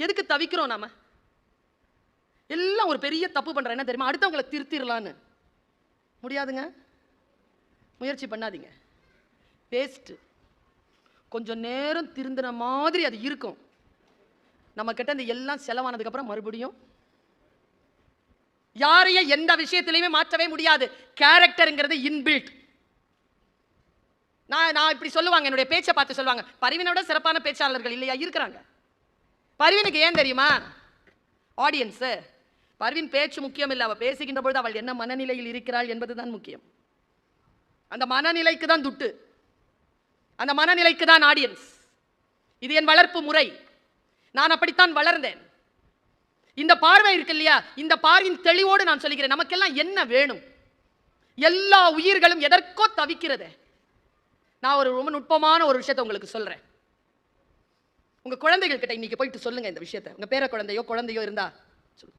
எதுக்கு தவிக்கிறோம் நாம? எல்லாம் ஒரு பெரிய தப்பு பண்றேன் என்ன தெரியுமா? அடுத்தவங்களை திருத்திடலான்னு. முடியாதுங்க. முயற்சி பண்ணாதீங்க. வேஸ்ட். கொஞ்சம் நேரம் திருந்தின மாதிரி அது இருக்கும். நம்ம கிட்ட இந்த எல்லாம் செலவானதுக்கு அப்புறம் மறுபடியும் யாரையும் எந்த விஷயத்திலையுமே மாற்றவே முடியாது. கேரக்டர்ங்கிறது இன்பில்ட். நான் இப்படி சொல்லுவாங்க, என்னுடைய பேச்சை பார்த்து சொல்லுவாங்க, பரிவினோட சிறப்பான பேச்சாளர்கள் இல்லையா? இருக்கிறாங்க. பரிவினுக்கு ஏன் தெரியுமா? ஆடியன்ஸ். பர்வீன் பேச்சு முக்கியம் இல்லை, அவள் பேசுகின்ற பொழுது அவள் என்ன மனநிலையில் இருக்கிறாள் என்பதுதான் முக்கியம். அந்த மனநிலைக்கு தான் துட்டு, அந்த மனநிலைக்கு தான் ஆடியன்ஸ். இது என் வளர்ப்பு முறை. நான் அப்படித்தான் வளர்ந்தேன். இந்த பார்வை இருக்கு இல்லையா, இந்த பார்வையின் தெளிவோடு நான் சொல்லுகிறேன், நமக்கெல்லாம் என்ன வேணும்? எல்லா உயிர்களும் எதற்கோ தவிக்கிறது. நான் ஒரு ரொம்ப நுட்பமான ஒரு விஷயத்தை உங்களுக்கு சொல்றேன். உங்க குழந்தைகள் கிட்ட இன்னைக்கு போயிட்டு சொல்லுங்க இந்த விஷயத்தை. உங்க பேர குழந்தையோ குழந்தையோ இருந்தா